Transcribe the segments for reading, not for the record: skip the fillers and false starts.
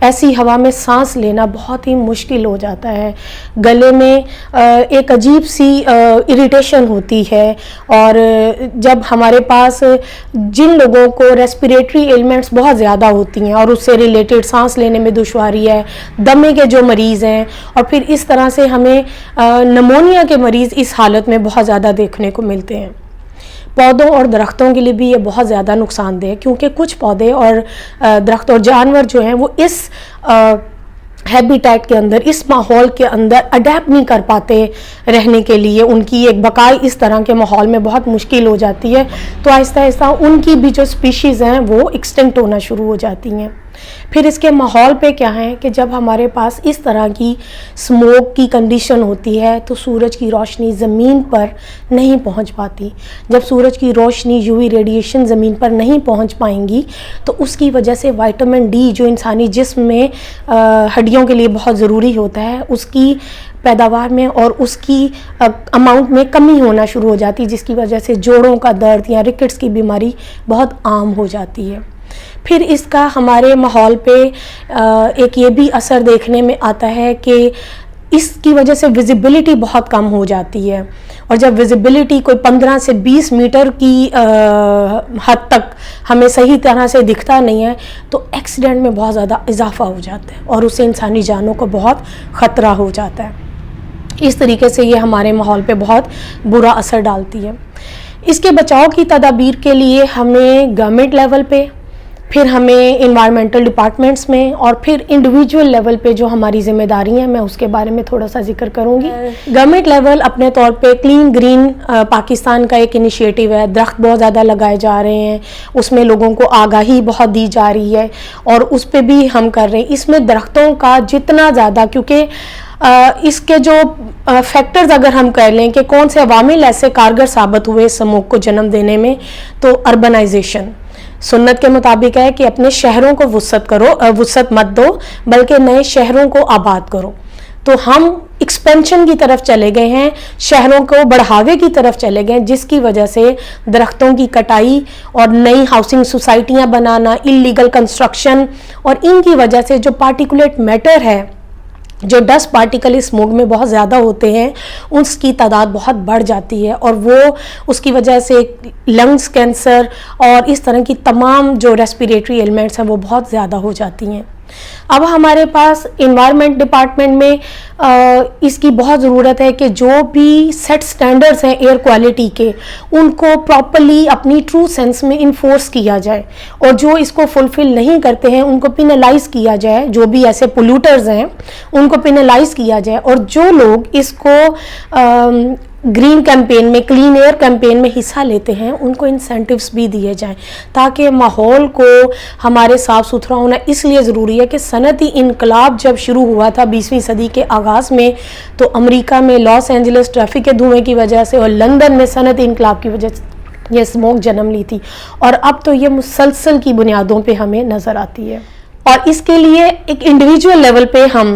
ایسی ہوا میں سانس لینا بہت ہی مشکل ہو جاتا ہے. گلے میں ایک عجیب سی اریٹیشن ہوتی ہے, اور جب ہمارے پاس جن لوگوں کو ریسپیریٹری ایلمنٹس بہت زیادہ ہوتی ہیں اور اس سے ریلیٹڈ سانس لینے میں دشواری ہے, دمے کے جو مریض ہیں, اور پھر اس طرح سے ہمیں نمونیا کے مریض اس حالت میں بہت زیادہ دیکھنے کو ملتے ہیں. پودوں اور درختوں کے لیے بھی یہ بہت زیادہ نقصان دہ ہے, کیونکہ کچھ پودے اور درخت اور جانور جو ہیں وہ اس ہیبیٹیٹ کے اندر, اس ماحول کے اندر اڈیپٹ نہیں کر پاتے رہنے کے لیے. ان کی ایک بقا اس طرح کے ماحول میں بہت مشکل ہو جاتی ہے, تو آہستہ آہستہ ان کی بھی جو اسپیشیز ہیں وہ ایکسٹنکٹ ہونا شروع ہو جاتی ہیں. پھر اس کے ماحول پہ کیا ہے کہ جب ہمارے پاس اس طرح کی سموک کی کنڈیشن ہوتی ہے تو سورج کی روشنی زمین پر نہیں پہنچ پاتی. جب سورج کی روشنی یووی ریڈیشن زمین پر نہیں پہنچ پائیں گی تو اس کی وجہ سے وائٹامن ڈی جو انسانی جسم میں ہڈیوں کے لیے بہت ضروری ہوتا ہے, اس کی پیداوار میں اور اس کی اماؤنٹ میں کمی ہونا شروع ہو جاتی, جس کی وجہ سے جوڑوں کا درد یا رکٹس کی بیماری بہت عام ہو جاتی ہے. پھر اس کا ہمارے ماحول پہ ایک یہ بھی اثر دیکھنے میں آتا ہے کہ اس کی وجہ سے ویزیبلٹی بہت کم ہو جاتی ہے, اور جب ویزیبلٹی کوئی 15 سے 20 میٹر کی حد تک ہمیں صحیح طرح سے دکھتا نہیں ہے تو ایکسیڈنٹ میں بہت زیادہ اضافہ ہو جاتا ہے, اور اس سے انسانی جانوں کو بہت خطرہ ہو جاتا ہے. اس طریقے سے یہ ہمارے ماحول پہ بہت برا اثر ڈالتی ہے. اس کے بچاؤ کی تدابیر کے لیے ہمیں گورنمنٹ لیول پہ, پھر ہمیں انوائرمنٹل ڈپارٹمنٹس میں, اور پھر انڈیویجول لیول پہ جو ہماری ذمہ داری ہیں میں اس کے بارے میں تھوڑا سا ذکر کروں گی. گورنمنٹ لیول اپنے طور پہ کلین گرین پاکستان کا ایک انیشیٹو ہے, درخت بہت زیادہ لگائے جا رہے ہیں, اس میں لوگوں کو آگاہی بہت دی جا رہی ہے اور اس پہ بھی ہم کر رہے ہیں. اس میں درختوں کا جتنا زیادہ, کیونکہ اس کے جو فیکٹرز اگر ہم کر لیں کہ کون سے عوامل ایسے کارگر ثابت ہوئے سموگ کو جنم دینے میں, تو اربنائزیشن سنت کے مطابق ہے کہ اپنے شہروں کو وسعت مت دو بلکہ نئے شہروں کو آباد کرو. تو ہم ایکسپینشن کی طرف چلے گئے ہیں, شہروں کو بڑھاوے کی طرف چلے گئے ہیں, جس کی وجہ سے درختوں کی کٹائی اور نئی ہاؤسنگ سوسائٹیاں بنانا, انلیگل کنسٹرکشن, اور ان کی وجہ سے جو پارٹیکولیٹ میٹر ہے, جو ڈسٹ پارٹیکل اسموگ میں بہت زیادہ ہوتے ہیں, اس کی تعداد بہت بڑھ جاتی ہے, اور وہ اس کی وجہ سے لنگز کینسر اور اس طرح کی تمام جو ریسپیریٹری ایلمنٹس ہیں وہ بہت زیادہ ہو جاتی ہیں. اب ہمارے پاس انوائرمنٹ ڈپارٹمنٹ میں اس کی بہت ضرورت ہے کہ جو بھی سیٹ سٹینڈرڈز ہیں ایئر کوالٹی کے, ان کو پراپرلی اپنی ٹرو سینس میں انفورس کیا جائے, اور جو اس کو فلفل نہیں کرتے ہیں ان کو پینلائز کیا جائے, جو بھی ایسے پولوٹرز ہیں ان کو پینلائز کیا جائے, اور جو لوگ اس کو گرین کیمپین میں, کلین ایئر کیمپین میں حصہ لیتے ہیں ان کو انسینٹیوز بھی دیے جائیں, تاکہ ماحول کو ہمارے صاف ستھرا ہونا اس لیے ضروری ہے کہ صنعتی انقلاب جب شروع ہوا تھا 20ویں صدی کے آغاز میں, تو امریکہ میں لاس اینجلس ٹریفک کے دھوئیں کی وجہ سے اور لندن میں صنعتی انقلاب کی وجہ سے یہ اسموگ جنم لی تھی, اور اب تو یہ مسلسل کی بنیادوں پہ ہمیں نظر آتی ہے. اور اس کے لیے ایک انڈیویجول لیول پہ ہم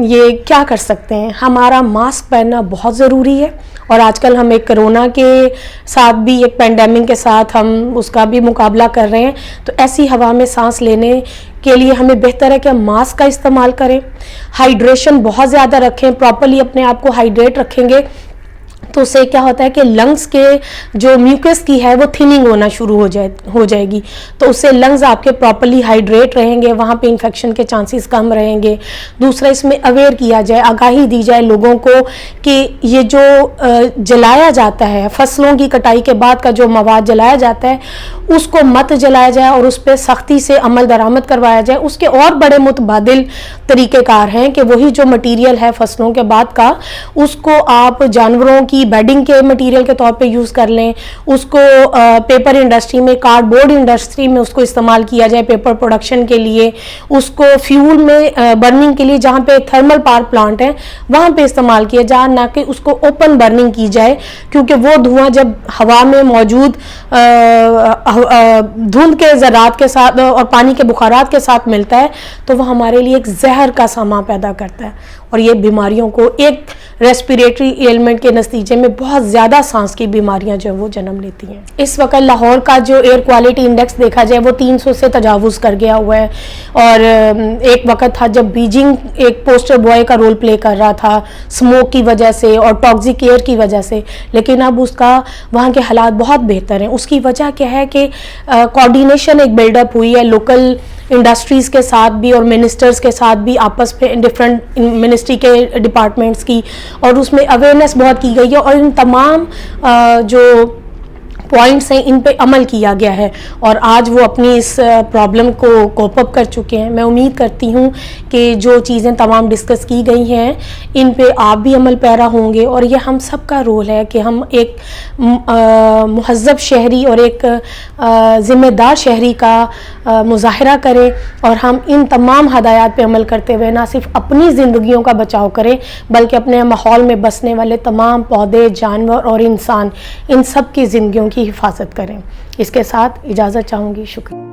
یہ کیا کر سکتے ہیں, ہمارا ماسک پہننا بہت ضروری ہے, اور آج کل ہم ایک کرونا کے ساتھ بھی, ایک پینڈیمک کے ساتھ ہم اس کا بھی مقابلہ کر رہے ہیں, تو ایسی ہوا میں سانس لینے کے لیے ہمیں بہتر ہے کہ ہم ماسک کا استعمال کریں, ہائیڈریشن بہت زیادہ رکھیں, پراپرلی اپنے آپ کو ہائیڈریٹ رکھیں گے تو اس سے کیا ہوتا ہے کہ لنگز کے جو میوکس کی ہے وہ تھننگ ہونا شروع ہو جائے گی, تو اس سے لنگز آپ کے پراپرلی ہائیڈریٹ رہیں گے, وہاں پہ انفیکشن کے چانسز کم رہیں گے. دوسرا, اس میں اویئر کیا جائے, آگاہی دی جائے لوگوں کو کہ یہ جو جلایا جاتا ہے, فصلوں کی کٹائی کے بعد کا جو مواد جلایا جاتا ہے اس کو مت جلایا جائے, اور اس پہ سختی سے عمل درآمد کروایا جائے. اس کے اور بڑے متبادل طریقہ کار ہیں کہ وہی جو مٹیریل ہے فصلوں کے بعد کا, اس کو آپ جانوروں کی بیڈنگ کے مٹیریل کے طور پہ یوز کر لیں, اس کو پیپر انڈسٹری میں, کارڈ بورڈ انڈسٹری میں اس کو استعمال کیا جائے پیپر پروڈکشن کے لیے, اس کو فیول میں برننگ کے لیے جہاں پہ تھرمل پاور پلانٹ ہیں وہاں پہ استعمال کیا جائے, نہ کہ اس کو اوپن برننگ کی جائے, کیونکہ وہ دھواں جب ہوا میں موجود دھند کے ذرات کے ساتھ اور پانی کے بخارات کے ساتھ ملتا ہے تو وہ ہمارے لیے ایک زہر کا سامان پیدا کرتا ہے, اور یہ بیماریوں کو ایک ریسپیریٹری ایلمنٹ کے نتیجے نتیجے میں بہت زیادہ سانس کی بیماریاں جو وہ جنم لیتی ہیں. اس وقت لاہور کا جو ایئر کوالٹی انڈیکس دیکھا جائے وہ 300 سے تجاوز کر گیا ہوا ہے, اور ایک وقت تھا جب بیجنگ ایک پوسٹر بوائے کا رول پلے کر رہا تھا اسموک کی وجہ سے اور ٹاکسک ایئر کی وجہ سے, لیکن اب اس کا وہاں کے حالات بہت بہتر ہیں. اس کی وجہ کیا ہے کہ کوارڈینیشن ایک بلڈ اپ ہوئی ہے لوکل انڈسٹریز کے ساتھ بھی اور منسٹرز کے ساتھ بھی, آپس میں ڈفرینٹ منسٹری کے ڈپارٹمنٹس کی, اور اس میں اویئرنیس بہت کی گئی ہے, اور ان تمام جو پوائنٹس ہیں ان پہ عمل کیا گیا ہے, اور آج وہ اپنی اس پرابلم کو کوپ اپ کر چکے ہیں. میں امید کرتی ہوں کہ جو چیزیں تمام ڈسکس کی گئی ہیں ان پہ آپ بھی عمل پیرا ہوں گے, اور یہ ہم سب کا رول ہے کہ ہم ایک مہذب شہری اور ایک ذمہ دار شہری کا مظاہرہ کریں, اور ہم ان تمام ہدایات پہ عمل کرتے ہوئے نہ صرف اپنی زندگیوں کا بچاؤ کریں بلکہ اپنے ماحول میں بسنے والے تمام پودے, جانور اور انسان, ان سب کی زندگیوں کی حفاظت کریں. اس کے ساتھ اجازت چاہوں گی. شکریہ.